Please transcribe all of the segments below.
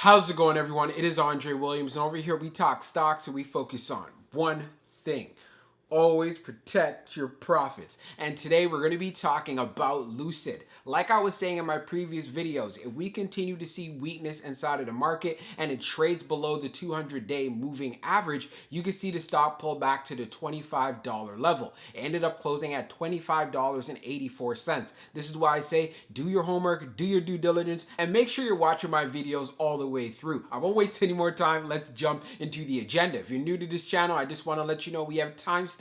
How's it going, everyone? It is Andre Williams, and over here we talk stocks and we focus on one thing. Always protect your profits. And today we're going to be talking about Lucid. Like I was saying in my previous videos, if we continue to see weakness inside of the market and it trades below the 200-day moving average, you can see the stock pull back to the $25 level. It ended up closing at $25.84. This is why I say do your homework, do your due diligence, and make sure you're watching my videos all the way through. I won't waste any more time. Let's jump into the agenda. If you're new to this channel, I just want to let you know we have timestamps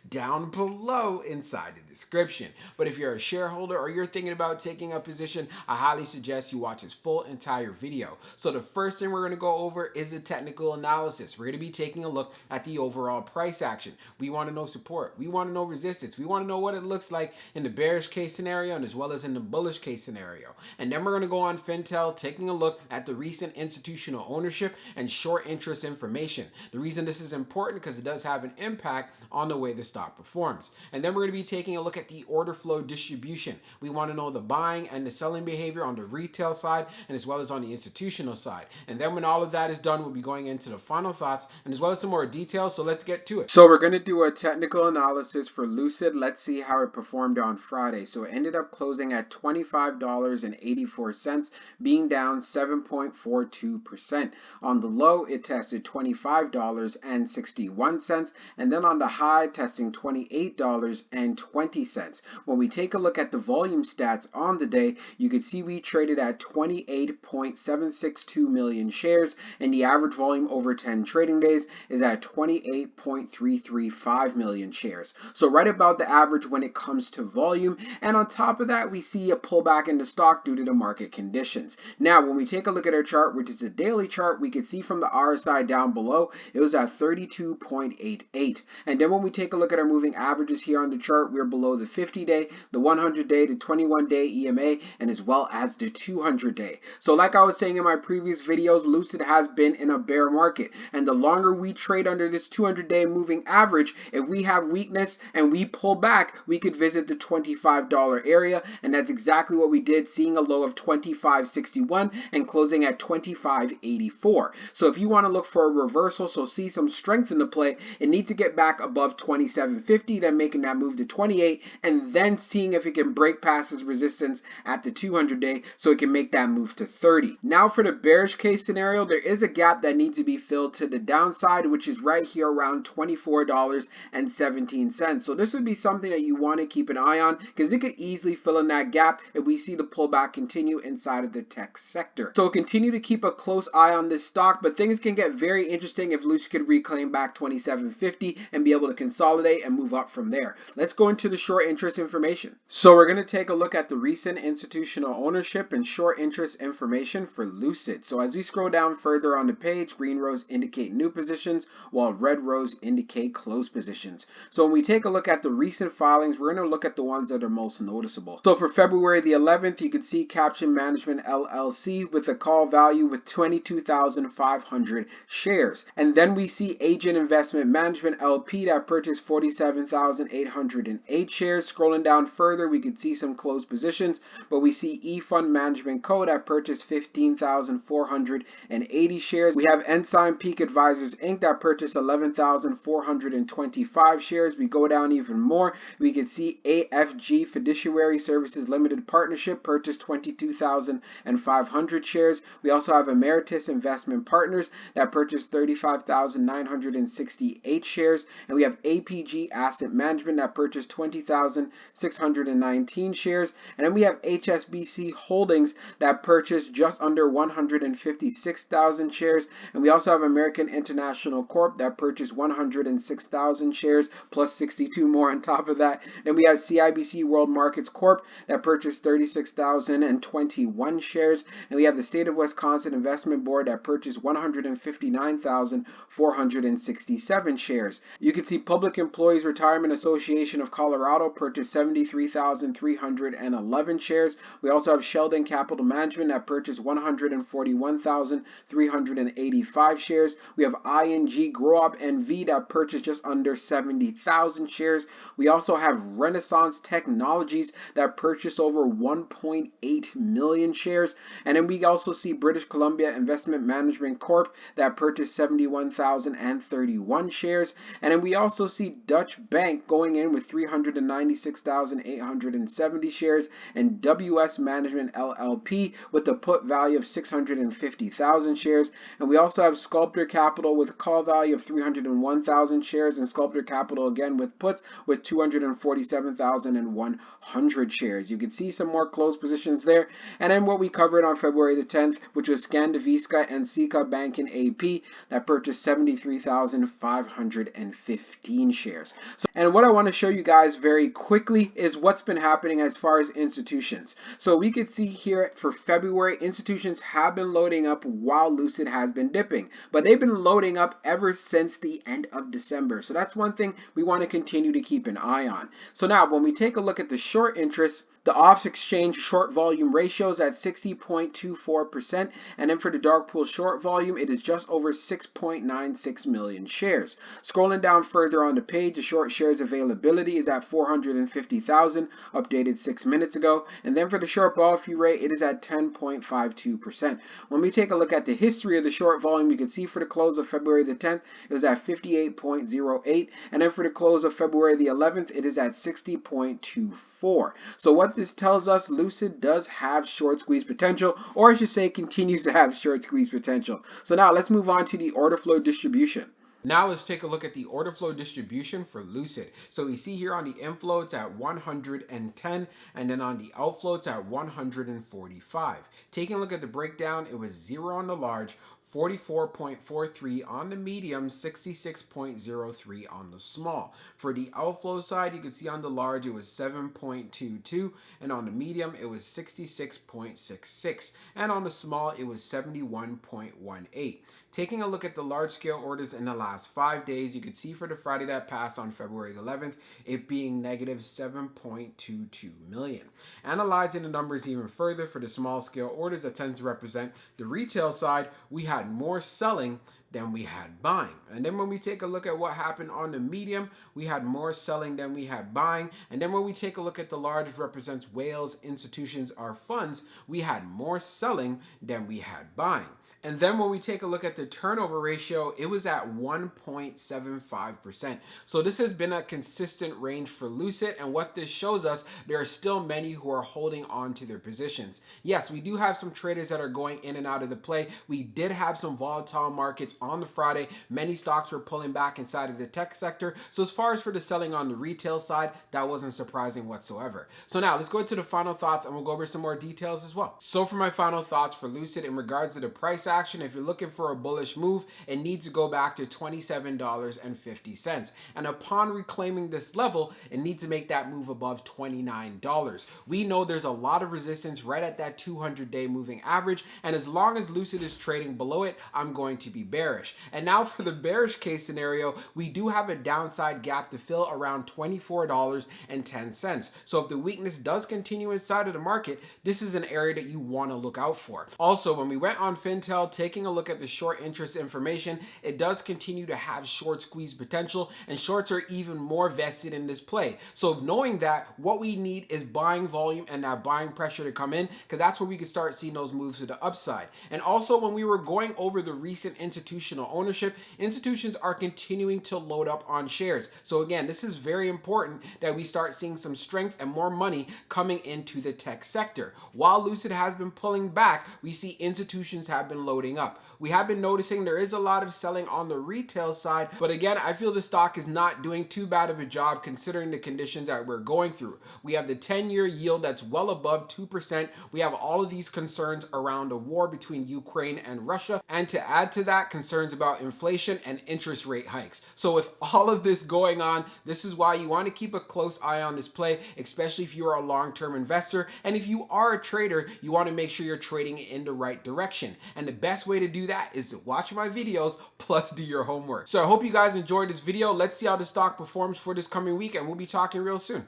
down below inside the description. But if you're a shareholder or you're thinking about taking a position, I highly suggest you watch this full entire video. So the first thing we're going to go over is the technical analysis. We're going to be taking a look at the overall price action. We want to know support. We want to know resistance. We want to know what it looks like in the bearish case scenario and as well as in the bullish case scenario. And then we're going to go on Fintel, taking a look at the recent institutional ownership and short interest information. The reason this is important because it does have an impact on the way the stock performs. And then we're going to be taking a look at the order flow distribution. We want to know the buying and the selling behavior on the retail side and as well as on the institutional side. And then when all of that is done, we'll be going into the final thoughts and as well as some more details. So let's get to it. So we're going to do a technical analysis for Lucid. Let's see how it performed on Friday. So it ended up closing at $25.84, being down 7.42%. On the low, it tested $25.61, and then on the high, testing $28.20. When we take a look at the volume stats on the day, you can see we traded at 28.762 million shares, and the average volume over 10 trading days is at 28.335 million shares. So right about the average when it comes to volume, and on top of that, we see a pullback in the stock due to the market conditions. Now, when we take a look at our chart, which is a daily chart, we can see from the RSI down below, it was at 32.88. And then when we take a look at our moving averages here on the chart, we're below the 50-day, the 100-day, the 21-day EMA, and as well as the 200-day. So like I was saying in my previous videos, Lucid has been in a bear market. And the longer we trade under this 200-day moving average, if we have weakness and we pull back, we could visit the $25 area. And that's exactly what we did, seeing a low of $25.61 and closing at $25.84. So if you want to look for a reversal, so see some strength in the play, it needs to get back above $27.50, then making that move to 28, and then seeing if it can break past this resistance at the 200-day so it can make that move to 30. Now for the bearish case scenario, there is a gap that needs to be filled to the downside, which is right here around $24.17. So this would be something that you want to keep an eye on because it could easily fill in that gap if we see the pullback continue inside of the tech sector. So continue to keep a close eye on this stock, but things can get very interesting if Lucid could reclaim back $27.50 and be able to consolidate and move up from there. Let's go into the short interest information. So we're going to take a look at the recent institutional ownership and short interest information for Lucid. So as we scroll down further on the page, green rows indicate new positions while red rows indicate closed positions. So when we take a look at the recent filings, we're going to look at the ones that are most noticeable. So for February the 11th, you can see Caption Management LLC with a call value with 22,500 shares. And then we see Agent Investment Management LP that purchased 47,808 shares. Scrolling down further, we could see some closed positions, but we see E-Fund Management Co. that purchased 15,480 shares. We have Ensign Peak Advisors Inc. that purchased 11,425 shares. We go down even more. We can see AFG Fiduciary Services Limited Partnership purchased 22,500 shares. We also have Emeritus Investment Partners that purchased 35,968 shares. And we have APG Asset Management that purchased 20,619 shares. And then we have HSBC Holdings that purchased just under 156,000 shares. And we also have American International Corp that purchased 106,000 shares plus 62 more on top of that. Then we have CIBC World Markets Corp that purchased 36,021 shares. And we have the State of Wisconsin Investment Board that purchased 159,467 shares. You can see Public Employees Retirement Association of Colorado purchased 73,311 shares. We also have Sheldon Capital Management that purchased 141,385 shares. We have ING Grow NV that purchased just under 70,000 shares. We also have Renaissance Technologies that purchased over 1.8 million shares. And then we also see British Columbia Investment Management Corp that purchased 71,031 shares. And then we also see Dutch Bank going in with 396,870 shares, and WS Management LLP with a put value of 650,000 shares. And we also have Sculptor Capital with a call value of 301,000 shares, and Sculptor Capital again with puts with 247,100 shares. You can see some more closed positions there. And then what we covered on February the 10th, which was Scandivisca and Sika Bank in AP that purchased 73,515 shares. And what I want to show you guys very quickly is what's been happening as far as institutions. So we could see here for February, institutions have been loading up while Lucid has been dipping, but they've been loading up ever since the end of December. So that's one thing we want to continue to keep an eye on. So now when we take a look at the short interest, the off-exchange short volume ratio is at 60.24%, and then for the dark pool short volume, it is just over 6.96 million shares. Scrolling down further on the page, the short shares availability is at 450,000, updated 6 minutes ago, and then for the short ball fee rate, it is at 10.52%. When we take a look at the history of the short volume, you can see for the close of February the 10th, it was at 58.08, and then for the close of February the 11th, it is at 60.24. So what this tells us, Lucid does have short squeeze potential, or I should say continues to have short squeeze potential. So now let's move on to the order flow distribution. Now let's take a look at the order flow distribution for Lucid. So we see here on the inflow it's at 110, and then on the outflow it's at 145. Taking a look at the breakdown, it was 0 on the large, 44.43 on the medium, 66.03 on the small. For the outflow side, you can see on the large it was 7.22, and on the medium it was 66.66, and on the small it was 71.18. Taking a look at the large scale orders in the last 5 days, you can see for the Friday that passed on February 11th, it being negative 7.22 million. Analyzing the numbers even further for the small scale orders that tend to represent the retail side, we had more selling than we had buying. And then when we take a look at what happened on the medium, we had more selling than we had buying. And then when we take a look at the large, which represents whales, institutions, or funds, we had more selling than we had buying. And then when we take a look at the turnover ratio, it was at 1.75%. So this has been a consistent range for Lucid, and what this shows us, there are still many who are holding on to their positions. Yes, we do have some traders that are going in and out of the play. We did have some volatile markets on the Friday. Many stocks were pulling back inside of the tech sector. So as far as for the selling on the retail side, that wasn't surprising whatsoever. So now let's go into the final thoughts, and we'll go over some more details as well. So for my final thoughts for Lucid in regards to the price action, if you're looking for a bullish move, it needs to go back to $27.50. And upon reclaiming this level, it needs to make that move above $29. We know there's a lot of resistance right at that 200-day moving average, and as long as Lucid is trading below it, I'm going to be bearish. And now for the bearish case scenario, we do have a downside gap to fill around $24.10. So if the weakness does continue inside of the market, this is an area that you want to look out for. Also, when we went on Fintel, taking a look at the short interest information, it does continue to have short squeeze potential, and shorts are even more vested in this play. So knowing that, what we need is buying volume and that buying pressure to come in, because that's where we can start seeing those moves to the upside. And also, when we were going over the recent institutional ownership, institutions are continuing to load up on shares. So again, this is very important that we start seeing some strength and more money coming into the tech sector. While Lucid has been pulling back, we see institutions have been loading up. We have been noticing there is a lot of selling on the retail side, but again, I feel the stock is not doing too bad of a job considering the conditions that we're going through. We have the 10-year yield that's well above 2%. We have all of these concerns around a war between Ukraine and Russia, and to add to that, concerns about inflation and interest rate hikes. So with all of this going on, this is why you want to keep a close eye on this play, especially if you are a long-term investor. And if you are a trader, you want to make sure you're trading in the right direction. And the best way to do that is to watch my videos plus do your homework. So I hope you guys enjoyed this video. Let's see how the stock performs for this coming week, and we'll be talking real soon.